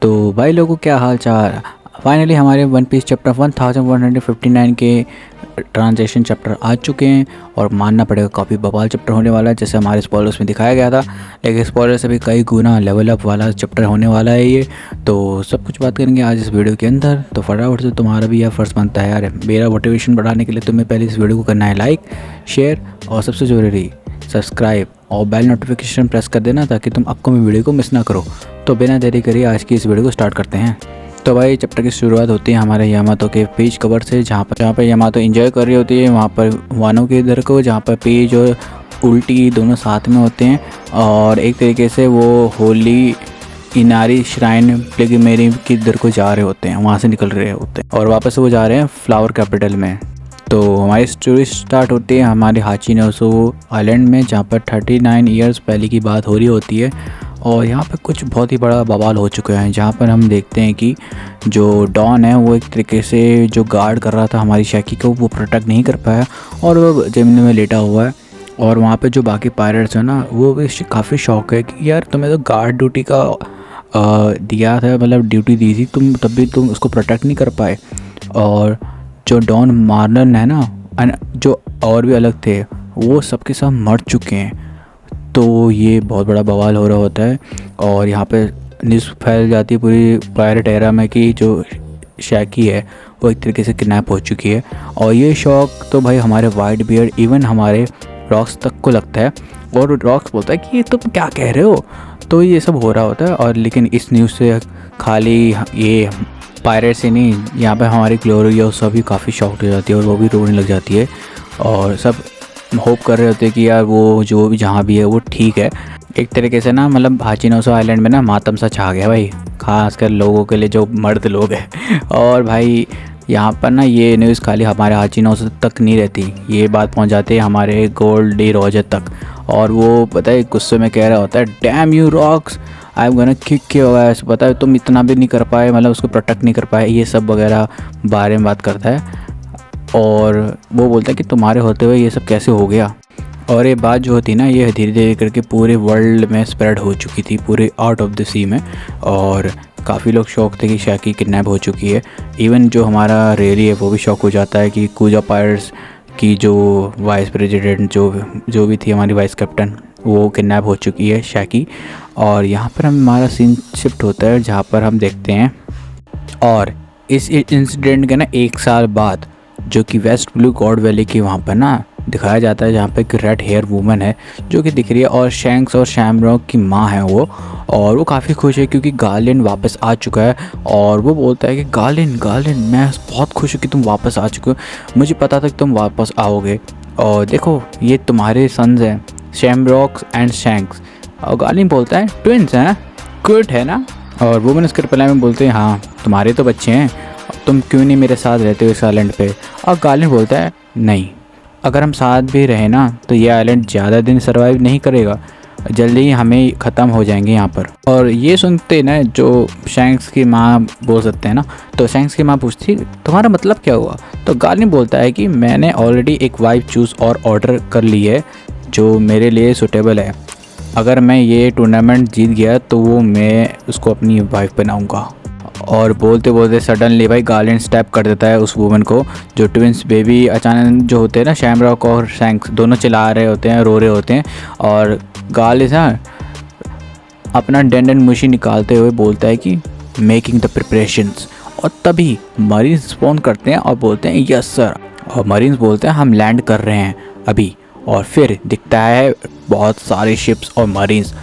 तो भाई लोगों क्या हाल चाल। फाइनली हमारे वन पीस चैप्टर 1159 के ट्रांजेक्शन चैप्टर आ चुके हैं और मानना पड़ेगा काफ़ी बवाल चैप्टर होने वाला है, जैसे हमारे स्पॉयलर्स में दिखाया गया था। लेकिन स्पॉयलर से भी कई गुना लेवल अप वाला चैप्टर होने वाला है ये। तो सब कुछ बात करेंगे आज इस वीडियो के अंदर। तो फटाफट से तुम्हारा भी यह फ़र्ज़ बनता है यार, मेरा मोटिवेशन बढ़ाने के लिए तुम्हें पहले इस वीडियो को करना है लाइक, शेयर और सबसे ज़रूरी सब्सक्राइब और बेल नोटिफिकेशन प्रेस कर देना ताकि तुम अपकमिंग वीडियो को मिस ना करो। तो बिना देरी करिए आज की इस वीडियो को स्टार्ट करते हैं। तो भाई चैप्टर की शुरुआत होती है हमारे यामातो के पेज कवर से, जहाँ पर यामातो एंजॉय कर रही होती है वहाँ पर वानो के इधर को, जहाँ पर पेज और उल्टी दोनों साथ में होते हैं और एक तरीके से वो होली इनारी श्राइन प्लेगमेरी की इधर को जा रहे होते हैं, वहाँ से निकल रहे होते हैं और वापस वो जा रहे हैं फ्लावर कैपिटल में। तो हमारी स्टोरी स्टार्ट होती है हमारे हाचिनोसो आइलैंड में, जहाँ पर 39 ईयर्स पहले की बात हो रही होती है और यहाँ पर कुछ बहुत ही बड़ा बवाल हो चुका है। जहाँ पर हम देखते हैं कि जो डॉन है वो एक तरीके से जो गार्ड कर रहा था हमारी शैकी को, वो प्रोटेक्ट नहीं कर पाया और वो ज़मीन में लेटा हुआ है। और वहाँ पे जो बाकी पायरेट्स हैं ना, वो भी काफ़ी शौक है कि यार तुम्हें तो गार्ड ड्यूटी का दिया था, मतलब ड्यूटी दी थी तुम, तब भी तुम उसको प्रोटेक्ट नहीं कर पाए। और जो डॉन मार्लन है ना, जो और भी अलग थे, वो सबके सब मर चुके हैं। तो ये बहुत बड़ा बवाल हो रहा होता है और यहाँ पे न्यूज़ फैल जाती है पूरी पायरेट एरा में कि जो शैकी है वो एक तरीके से किडनैप हो चुकी है। और ये शौक तो भाई हमारे वाइट बियर्ड इवन हमारे रॉक्स तक को लगता है और रॉक्स बोलता है कि ये तुम क्या कह रहे हो। तो ये सब हो रहा होता है और लेकिन इस न्यूज़ से खाली ये पायरेट से नहीं, यहाँ पे हमारी ग्लोरिया सभी काफ़ी शॉक्ड हो जाती है और वो भी रोने लग जाती है और सब होप कर रहे होते हैं कि यार वो जो भी जहाँ भी है वो ठीक है। एक तरीके से ना मतलब हाचिनोसो आइलैंड में ना मातम सा छा गया भाई, खासकर लोगों के लिए जो मर्द लोग हैं। और भाई यहाँ पर ना ये न्यूज़ खाली हमारे हाचिनोसो तक नहीं रहती, ये बात पहुँच जाती है हमारे गोल्ड डी रॉजर तक और वो पता है गुस्से में कह रहा होता है damn you rocks I am gonna kick you guys. पता है तुम इतना भी नहीं कर पाए, मतलब उसको प्रोटेक्ट नहीं कर पाए, ये सब वगैरह बारे में बात करता है। और वो बोलता है कि तुम्हारे होते हुए ये सब कैसे हो गया। और ये बात जो होती ना, ये धीरे धीरे करके पूरे वर्ल्ड में स्प्रेड हो चुकी थी, पूरे आउट ऑफ द सी में। और काफ़ी लोग शौक थे कि शैकी किडनैप हो चुकी है। इवन जो हमारा रेली है वो भी शौक हो जाता है कि कूजा पायर्स की जो वाइस प्रेसिडेंट जो भी थी हमारी वाइस कैप्टन, वो किडनैप हो चुकी है शैकी। और यहाँ पर हमारा सीन शिफ्ट होता है जहाँ पर हम देखते हैं और इस इंसिडेंट के ना एक साल बाद जो कि वेस्ट ब्लू गॉड वैली की वहाँ पर ना दिखाया जाता है, जहाँ पे एक रेड हेयर वूमन है जो कि दिख रही है और शैंक्स और शैमरॉक की माँ है वो। और वो काफ़ी खुश है क्योंकि गार्लिन वापस आ चुका है और वो बोलता है कि गार्लिन मैं बहुत खुश हूँ कि तुम वापस आ चुके हो, मुझे पता था कि तुम वापस आओगे। और देखो ये तुम्हारे सन्स हैं शैमरॉक एंड शैंक्स। और गार्लिन बोलता है ट्विंस हैं, गुड है ना। और वुमेन उसके रिप्लाई में बोलते हैं हाँ तुम्हारे तो बच्चे हैं, तुम क्यों नहीं मेरे साथ रहते हो इस आइलैंड पे। और गार्लिन बोलता है नहीं, अगर हम साथ भी रहे ना तो ये आइलैंड ज़्यादा दिन सर्वाइव नहीं करेगा, जल्दी ही हमें ख़त्म हो जाएंगे यहाँ पर। और ये सुनते ना जो शैंक्स की माँ बोल सकते हैं ना, तो शैंक्स की माँ पूछती तुम्हारा मतलब क्या हुआ। तो गार्लिन बोलता है कि मैंने ऑलरेडी एक वाइफ चूज़ और ऑर्डर कर ली है जो मेरे लिए सूटेबल है। अगर मैं ये टूर्नामेंट जीत गया तो वो मैं उसको अपनी वाइफ बनाऊँगा। और बोलते बोलते सडनली भाई गार्लिन स्टेप कर देता है उस वुमन को, जो ट्विंस बेबी अचानक जो होते हैं ना, शैमरॉक और शैंक्स दोनों चिल्ला रहे होते हैं, रो रहे होते हैं। और गार्लिन अपना डेंडन मुशी निकालते हुए बोलता है कि मेकिंग द प्रिपरेशंस। और तभी मरीन्स फ़ोन करते हैं और बोलते हैं यस सर। और मरीन्स बोलते हैं हम लैंड कर रहे हैं अभी। और फिर दिखता है बहुत सारे शिप्स और मरीन्स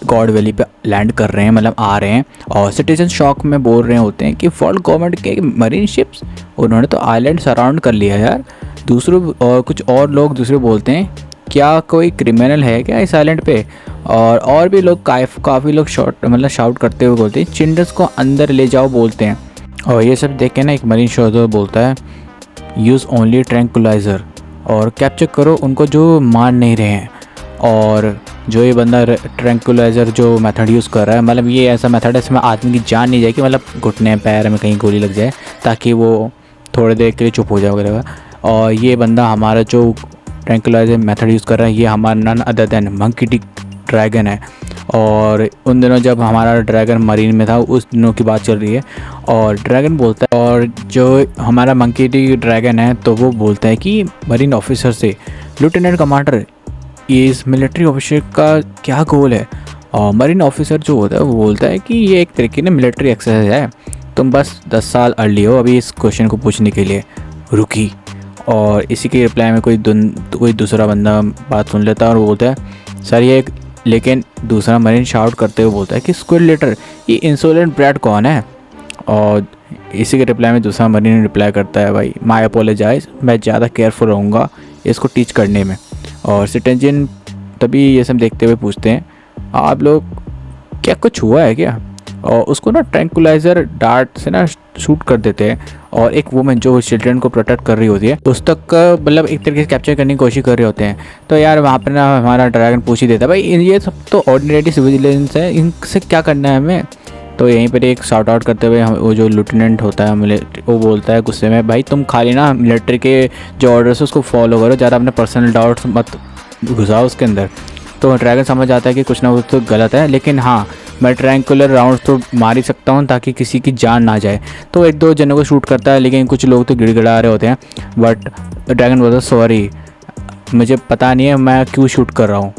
गॉड वैली पे लैंड कर रहे हैं, मतलब आ रहे हैं। और सिटीजन शॉक में बोल रहे होते हैं कि वर्ल्ड गवर्नमेंट के मरीन शिप्स, उन्होंने तो आइलैंड सराउंड कर लिया यार। दूसरों और कुछ और लोग दूसरे बोलते हैं क्या कोई क्रिमिनल है क्या इस आइलैंड पे। और भी लोग काफ़ी लोग शाउट करते हुए बोलते हैं चिल्ड्रंस को अंदर ले जाओ बोलते हैं। और ये सब देख के ना एक मरीन शोधर बोलता है यूज़ ओनली ट्रैंकुलाइज़र, और कैप्चर करो उनको जो मार नहीं रहे हैं। और जो ये बंदा ट्रैंकुलाइज़र जो मेथड यूज़ कर रहा है, मतलब ये ऐसा मेथड है इसमें आदमी की जान नहीं जाएगी, मतलब घुटने पैर में कहीं गोली लग जाए ताकि वो थोड़ी देर के लिए चुप हो जाए वगैरह। और ये बंदा हमारा जो ट्रैंकुलाइज़र मेथड यूज़ कर रहा है, ये हमारा none other than Monkey D Dragon है। और उन दिनों जब हमारा ड्रैगन मरीन में था उस दिनों की बात चल रही है। और ड्रैगन बोलता है, और जो हमारा मंकी डी ड्रैगन है तो वो बोलता है कि मरीन ऑफिसर से, लेफ्टिनेंट कमांडर ये इस मिलिट्री ऑफिसर का क्या गोल है। और मरीन ऑफिसर जो होता है वो बोलता है कि ये एक तरीके की मिलिट्री एक्सरसाइज है, तुम बस 10 साल अर्ली हो अभी इस क्वेश्चन को पूछने के लिए, रुकी। और इसी के रिप्लाई में कोई दूसरा बंदा बात सुन लेता है और वो बोलता है सर ये, लेकिन दूसरा मरीन शाउट करते हुए बोलता है कि स्क्विड लीडर ये इंसोलेंट ब्रैड कौन है। और इसी के रिप्लाई में दूसरा मरीन रिप्लाई करता है भाई माई अपोलोजाइज, मैं ज़्यादा केयरफुल रहूँगा इसको टीच करने में। और सिटेंजन तभी ये सब देखते हुए पूछते हैं आप लोग क्या कुछ हुआ है क्या। और उसको ना ट्रैंकुलाइजर डार्ट से ना शूट कर देते हैं। और एक वुमेन जो चिल्ड्रन को प्रोटेक्ट कर रही होती है उस तक मतलब एक तरीके से कैप्चर करने की कोशिश कर रहे होते हैं। तो यार वहाँ पर ना हमारा ड्रैगन पूछ ही देता है भाई ये सब तो ऑर्डिनरी सिविलियंस है, इनसे क्या करना है हमें। तो यहीं पर एक शॉर्ट आउट करते हुए वो जो लेफ्टिनेंट होता है वो बोलता है गुस्से में, भाई तुम खाली ना मिलिट्री के जो ऑर्डर्स है उसको फॉलो करो, ज़्यादा अपने पर्सनल डाउट्स मत घुसाओ उसके अंदर। तो ड्रैगन समझ आता है कि कुछ ना कुछ तो गलत है, लेकिन हाँ मैं ट्रायंगुलर राउंड्स तो मार ही सकता हूँ ताकि किसी की जान ना जाए। तो एक दो जनों को शूट करता है, लेकिन कुछ लोग तो गिड़गिड़ा रहे होते हैं। बट ड्रैगन बोलता है सॉरी मुझे पता नहीं है मैं क्यों शूट कर रहा हूँ।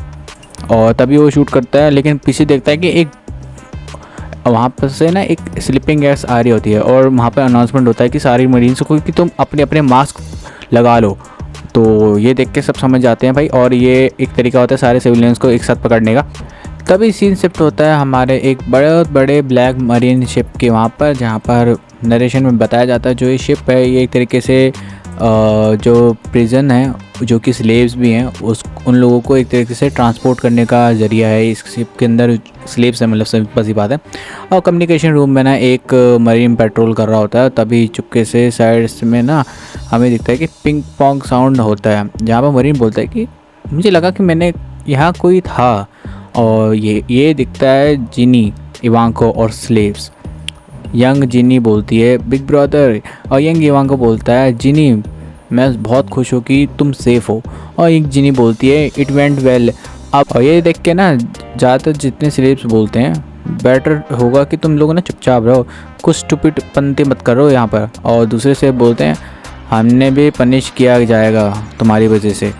और तभी वो शूट करता है, लेकिन पीछे देखता है कि एक वहाँ पर से ना एक स्लीपिंग गैस आ रही होती है और वहाँ पर अनाउंसमेंट होता है कि सारी मरीन्स को कि तुम अपने अपने मास्क लगा लो। तो ये देख के सब समझ जाते हैं भाई, और ये एक तरीका होता है सारे सिविलियंस को एक साथ पकड़ने का। तभी सीन शिफ्ट होता है हमारे एक बड़े ब्लैक मरीन शिप के वहाँ पर, जहाँ पर नरेशन में बताया जाता है जो ये शिप है ये एक तरीके से जो प्रिजन है जो कि स्लेव्स भी हैं उन लोगों को एक तरीके से ट्रांसपोर्ट करने का ज़रिया है। इस शिप के अंदर स्लेव्स है, मतलब सिंपल सी बात है। और कम्युनिकेशन रूम में ना एक मरीन पेट्रोल कर रहा होता है, तभी चुपके से साइड्स में ना हमें दिखता है कि पिंग पोंग साउंड होता है, जहाँ पर मरीन बोलता है कि मुझे लगा कि मैंने यहाँ कोई था। और ये दिखता है जिनी, इवांको और स्लेव्स। यंग जिनी बोलती है बिग ब्रदर, और यंग इवांको बोलता है जिनी मैं बहुत खुश हूँ कि तुम सेफ़ हो। और एक जिनी बोलती है इट वेंट वेल। अब और ये देख के ना ज़्यादातर जितने स्लेव्स बोलते हैं बेटर होगा कि तुम लोग ना चुपचाप रहो, कुछ स्टूपिड पंते मत करो यहाँ पर। और दूसरे से बोलते हैं हमने भी पनिश किया जाएगा तुम्हारी वजह से।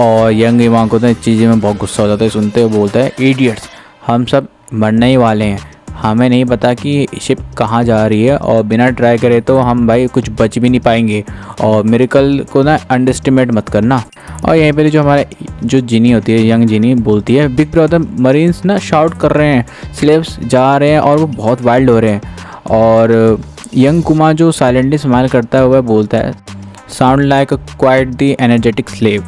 और यंग इवांको को तो इस चीज़ें में बहुत गुस्सा हो जाता है सुनते हुए, बोलता है इडियट्स हम सब मरने ही वाले हैं, हमें नहीं पता कि शिप कहाँ जा रही है और बिना ट्राई करे तो हम भाई कुछ बच भी नहीं पाएंगे। और मिरेकल को ना अंडरस्टिमेट मत करना। और यहीं पर जो हमारे जो जिनी होती है यंग जिनी बोलती है बिग ब्रदर मरीन्स ना शाउट कर रहे हैं, स्लेव्स जा रहे हैं और वो बहुत वाइल्ड हो रहे हैं। और यंग कुमार जो साइलेंटली स्माइल करता हुआ बोलता है sound like quite the energetic slave.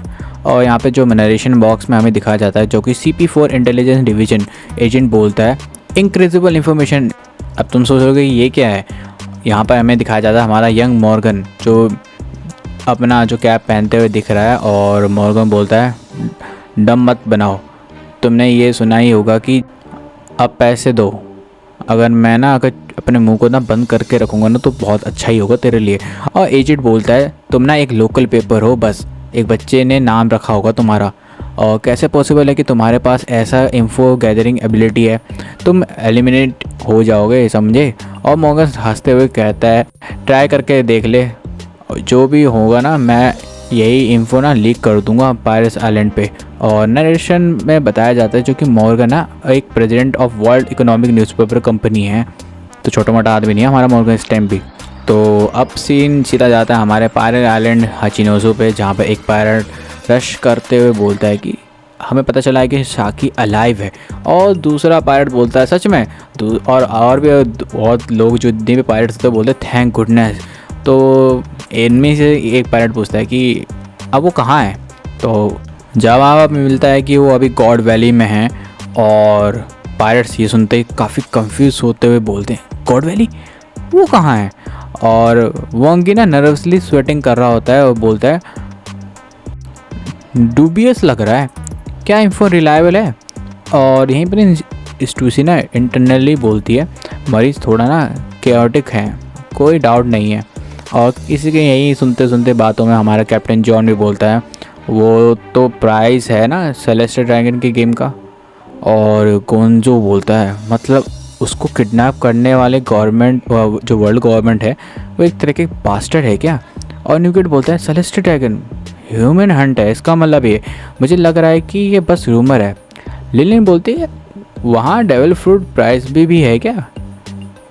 और यहाँ पे जो नरेशन बॉक्स में हमें दिखाया जाता है जो कि CP4 इंटेलिजेंस डिवीजन एजेंट बोलता है इनक्रेडिबल इन्फॉर्मेशन। अब तुम सोचोगे ये क्या है, यहाँ पर हमें दिखाया जाता है हमारा यंग मॉर्गन जो अपना जो कैप पहनते हुए दिख रहा है। और मॉर्गन बोलता है डम मत बनाओ, तुमने ये सुना ही होगा कि अब पैसे दो, अगर मैं ना अगर अपने मुंह को ना बंद करके रखूँगा ना तो बहुत अच्छा ही होगा तेरे लिए। और एजेंट बोलता है तुम ना एक लोकल पेपर हो, बस एक बच्चे ने नाम रखा होगा तुम्हारा, और कैसे पॉसिबल है कि तुम्हारे पास ऐसा इंफो गैदरिंग एबिलिटी है, तुम एलिमिनेट हो जाओगे समझे। और मॉर्गन हंसते हुए कहता है ट्राई करके देख ले, जो भी होगा ना मैं यही इंफो ना लीक कर दूंगा पायरेट्स आइलैंड पे। और नरेशन में बताया जाता है जो कि मॉर्गन ना एक president of world economic newspaper company है, तो छोटा मोटा आदमी नहीं है हमारा मॉर्गन इस टाइम भी। तो अब सीन सीधा जाता है हमारे पायरेट आइलैंड हाचिनोजो पे, जहाँ पे एक पायरेट रश करते हुए बोलता है कि हमें पता चला है कि शाकी अलाइव है। और दूसरा पायरेट बोलता है सच में, और भी बहुत लोग जो जितने भी पायरेट्स थे बोलते थैंक गुडनेस। तो इनमें से एक पायरेट पूछता है कि अब वो कहाँ है, तो जवाब मिलता है कि वो अभी गॉड वैली में है। और पायरेट्स ये सुनते ही काफ़ी कंफ्यूज होते हुए बोलते हैं गॉड वैली वो कहाँ है। और वोंगी ना नर्वसली स्वेटिंग कर रहा होता है और बोलता है डूबियस लग रहा है, क्या इंफो रिलायबल है। और यहीं पर स्टूसी ना इंटरनली बोलती है मरीज थोड़ा ना केओटिक है, कोई डाउट नहीं है। और इसी के यही सुनते सुनते बातों में हमारा कैप्टन जॉन भी बोलता है वो तो प्राइस है ना सेलेस्टियल ड्रैगन की गेम का। और गोंजो बोलता है मतलब उसको किडनैप करने वाले गवर्नमेंट, जो वर्ल्ड गवर्नमेंट है, वो एक तरह के बास्टर्ड है क्या। और न्यूकिड बोलता है सेलेस्टियल ड्रैगन ह्यूमन हंट है, इसका मतलब ये मुझे लग रहा है कि ये बस रूमर है। लिलियन बोलती है वहाँ डेविल फ्रूट प्राइस भी है क्या।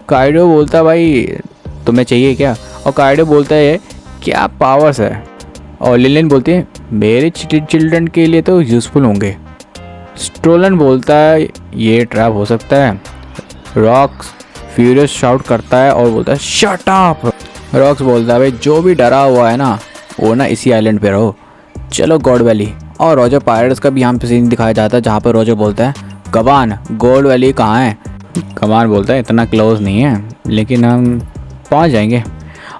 काइडो बोलता है भाई तुम्हें चाहिए क्या, और काइडो बोलता है क्या पावर्स है। और लिलियन बोलती है मेरे चिल्ड्रन के लिए तो यूज़फुल होंगे। स्ट्रोलन बोलता है ये ट्रैप हो सकता है। रॉक्स फ्यूरियस शाउट करता है और बोलता है शट अप। रॉक्स बोलता है भाई जो भी डरा हुआ है ना वो ना इसी आइलैंड पे रहो, चलो गॉड वैली। और रॉजर पायरेट्स का भी यहाँ पे सीन दिखाया जाता है जहाँ पर रॉजर बोलता है कमान गोल्ड वैली कहाँ है। कमान बोलता है इतना क्लोज नहीं है लेकिन हम पहुँच जाएंगे।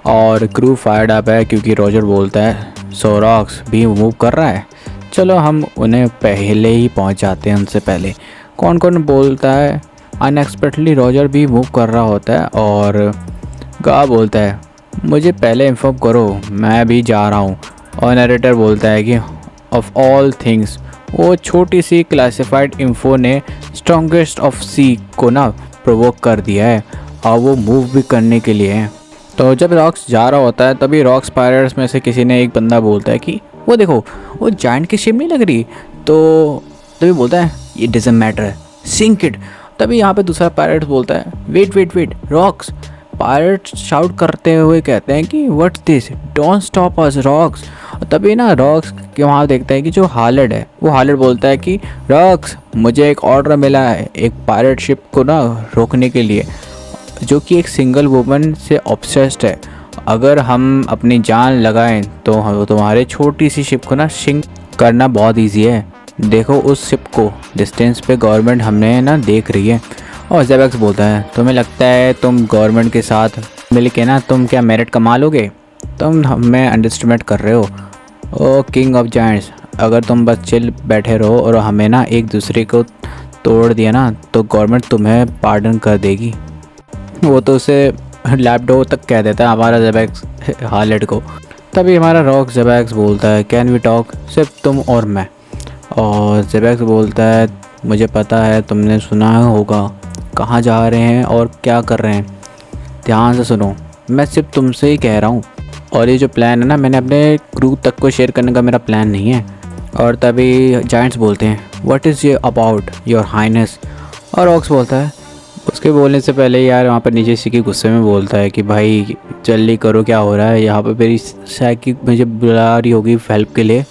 और क्रू फायर्ड अप है क्योंकि रॉजर बोलता है सो रॉक्स भी मूव कर रहा है, चलो हम उन्हें पहले ही पहुँच जाते हैं उनसे पहले। कौन कौन बोलता है अनएक्सपेक्टेडली रॉजर भी मूव कर रहा होता है और गा बोलता है मुझे पहले इन्फॉर्म करो मैं भी जा रहा हूँ। और नरेटर बोलता है कि ऑफ ऑल थिंग्स वो छोटी सी क्लासिफाइड इन्फो ने स्ट्रॉन्गेस्ट ऑफ सी को ना प्रोवोक कर दिया है और वो मूव भी करने के लिए है। तो जब रॉक्स जा रहा होता है तभी रॉक्स पायरेट्स में से किसी ने एक बंदा बोलता है कि वो देखो वो जायंट की शिप नहीं लग रही। तो तभी बोलता है ये डजंट मैटर सिंक इट। तभी यहाँ पे दूसरा पायरेट बोलता है वेट रॉक्स। पायरेट शाउट करते हुए कहते हैं कि what's this don't stop us rocks. तभी ना रॉक्स के वहाँ देखता है कि जो हार्लेट है वो हार्लेट बोलता है कि रॉक्स मुझे एक ऑर्डर मिला है एक पायरेट शिप को ना रोकने के लिए जो कि एक सिंगल वुमन से ऑब्सेस्ड है। अगर हम अपनी जान लगाएं तो तुम्हारे छोटी सी शिप को ना सिंक करना बहुत ईजी है। देखो उस शिप को डिस्टेंस पे गवर्नमेंट हमने ना देख रही है। और जेबेक्स बोलता है तुम्हें लगता है तुम गवर्नमेंट के साथ मिल के ना तुम क्या मेरिट कमा लोगे, तुम हमें अंडरस्टिमेट कर रहे हो। ओ किंग ऑफ जायंट्स अगर तुम बस चिल बैठे रहो और हमें ना एक दूसरे को तोड़ दिया ना तो गवर्नमेंट तुम्हें पार्डन कर देगी। वो तो उसे लैपडो तक कह देता है हमारा जेबेक्स हार्लेट को। तभी हमारा रॉक जेबेक्स बोलता है कैन वी टॉक सिर्फ तुम और मैं। और जेबेक्स बोलता है मुझे पता है तुमने सुना होगा कहाँ जा रहे हैं और क्या कर रहे हैं, ध्यान से सुनो मैं सिर्फ तुमसे ही कह रहा हूँ। और ये जो प्लान है ना मैंने अपने क्रू तक को शेयर करने का मेरा प्लान नहीं है। और तभी जायंट्स बोलते हैं व्हाट इज़ ये अबाउट योर हाइनेस। और रॉक्स बोलता है उसके बोलने से पहले यार वहाँ पर नीचे सीकी गुस्से में बोलता है कि भाई जल्दी करो क्या हो रहा है यहाँ पर मेरी साइकी मुझे बुला रही होगी हेल्प के लिए।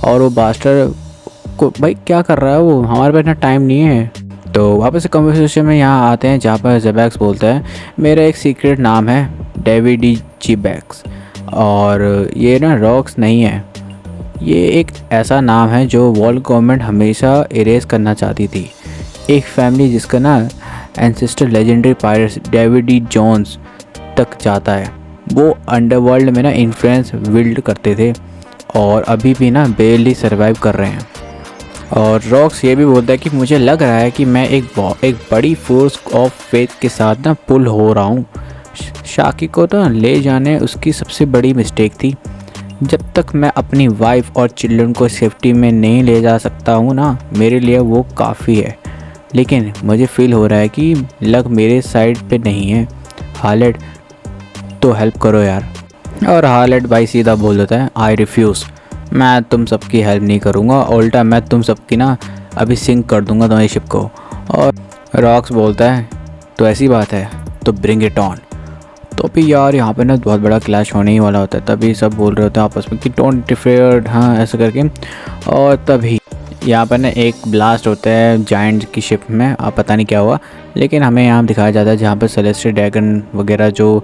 और वो बास्टर को भाई क्या कर रहा है वो, हमारे पास इतना टाइम नहीं है। तो वापस से कन्वर्सेशन में यहाँ आते हैं जहाँ पर जेबेक्स बोलता है मेरा एक सीक्रेट नाम है डेविड डी जेबेक्स और ये ना रॉक्स नहीं है, ये एक ऐसा नाम है जो वर्ल्ड गवर्नमेंट हमेशा इरेज करना चाहती थी। एक फैमिली जिसका ना ancestor legendary pirates David D Jones तक जाता है। वो अंडरवर्ल्ड में ना इन्फ्लुएंस बिल्ड करते थे और अभी भी ना बेली सर्वाइव कर रहे हैं। और रॉक्स ये भी बोलता है कि मुझे लग रहा है कि मैं एक बड़ी फोर्स ऑफ फेथ के साथ ना पुल हो रहा हूँ। शाकी को ना ले जाने उसकी सबसे बड़ी मिस्टेक थी। जब तक मैं अपनी वाइफ और चिल्ड्रन को सेफ्टी में नहीं ले जा सकता हूँ ना मेरे लिए वो काफ़ी है। लेकिन मुझे फील हो रहा है कि लक मेरे साइड पे नहीं है। हार्लेट तो हेल्प करो यार। और हार्लेट भाई सीधा बोल देता है आई रिफ्यूज़, मैं तुम सबकी हेल्प नहीं करूँगा, उल्टा मैं तुम सबकी ना अभी सिंक कर दूँगा तुम्हारी शिप को। और रॉक्स बोलता है तो ऐसी बात है तो ब्रिंग इट ऑन। तो भी यार यहाँ पे ना बहुत बड़ा क्लैश होने ही वाला होता है। तभी सब बोल रहे होते हैं आपस में कि डोंट इंटरफेयर, हाँ ऐसा करके। और तभी यहाँ पर ना एक ब्लास्ट होता है जायंट की शिप में, आप पता नहीं क्या हुआ, लेकिन हमें यहाँ दिखाया जाता है जहाँ पर सेलेस्टियल ड्रैगन वगैरह जो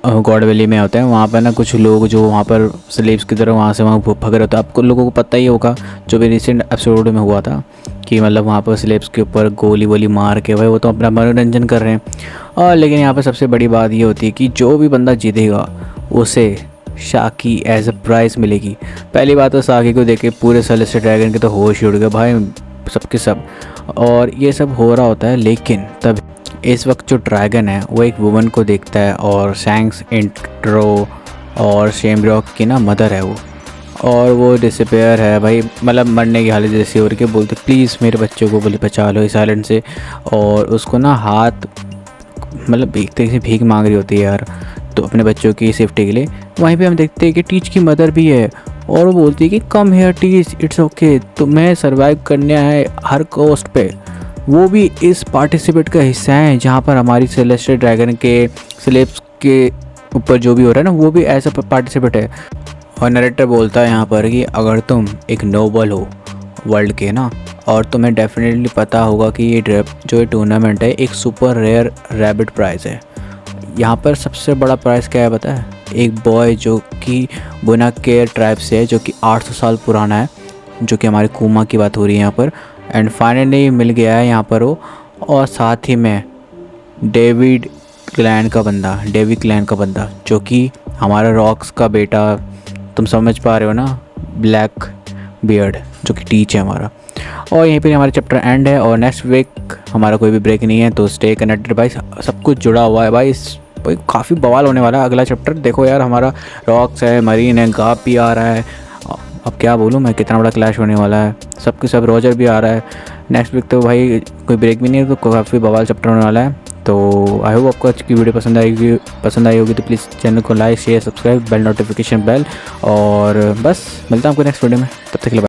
गॉड वैली में होते हैं वहाँ पर ना कुछ लोग जो वहाँ पर स्लेव्स की तरह वहाँ से वहाँ भग रहे होते हैं। आपको लोगों को पता ही होगा जो भी रिसेंट एपिसोड में हुआ था कि मतलब वहाँ पर स्लेव्स के ऊपर गोली वोली मार के भाई वो तो अपना मनोरंजन कर रहे हैं। और लेकिन यहाँ पर सबसे बड़ी बात ये होती है कि जो भी बंदा जीतेगा उसे शाकी एज अ प्राइज़ मिलेगी। पहली बात तो शाकी को देख के पूरे सेलेस्टियल ड्रैगन के तो होश ही उड़ गए भाई सबके सब। और ये सब हो रहा होता है लेकिन तब इस वक्त जो ड्रैगन है वो एक वुमन को देखता है और शैंक्स इंट्रो और शेमरॉक की ना मदर है वो। और वो डिसअपेयर है भाई, मतलब मरने की हालत जैसी हो रही है। बोलते प्लीज़ मेरे बच्चों को बोले बचा लो इस आइलैंड से। और उसको ना हाथ मतलब एक तरीके से भीख मांग रही होती है यार, तो अपने बच्चों की सेफ्टी के लिए। वहीं पे हम देखते हैं कि टीच की मदर भी है और वो बोलती है कि come here teach, it's okay, तुम्हें सर्वाइव करना है हर कॉस्ट पे। वो भी इस पार्टिसिपेट का हिस्सा है जहाँ पर हमारी सेलेस्टियल ड्रैगन के स्लेब्स के ऊपर जो भी हो रहा है ना, वो भी ऐसा पार्टिसिपेट है। और नरेटर बोलता है यहाँ पर कि अगर तुम एक नोबल हो वर्ल्ड के ना, और तुम्हें डेफिनेटली पता होगा कि ये टूर्नामेंट है एक सुपर रेयर रैबिट प्राइज़ है। यहाँ पर सबसे बड़ा प्राइज़ क्या है पता है? एक बॉय जो कि बुनाकेर ट्राइब से है, जो कि 800 साल पुराना है, जो कि हमारे कुमा की बात हो रही है यहाँ पर। एंड फाइनली मिल गया है यहाँ पर वो, और साथ ही में डेविड क्लैन का बंदा जो कि हमारा रॉक्स का बेटा, तुम समझ पा रहे हो ना, ब्लैक बियर्ड, जो कि टीच है हमारा। और यहीं पे हमारा चैप्टर एंड है और नेक्स्ट वीक हमारा कोई भी ब्रेक नहीं है, तो स्टे कनेक्टेड भाई, सब कुछ जुड़ा हुआ है भाई। भाई काफ़ी बवाल होने वाला है अगला चैप्टर। देखो यार, हमारा रॉक्स है, मरीन है, गाप भी आ रहा है। अब क्या बोलूँ मैं, कितना बड़ा क्लैश होने वाला है। सब के सब रोजर भी आ रहा है नेक्स्ट वीक, तो भाई कोई ब्रेक भी नहीं है, तो काफ़ी बवाल चैप्टर होने वाला है। तो आई होप आपको आज की वीडियो पसंद आई होगी, तो प्लीज़ चैनल को like share subscribe, bell notification bell, और बस मिलता हूँ आपको नेक्स्ट वीडियो में। तब तक के लिए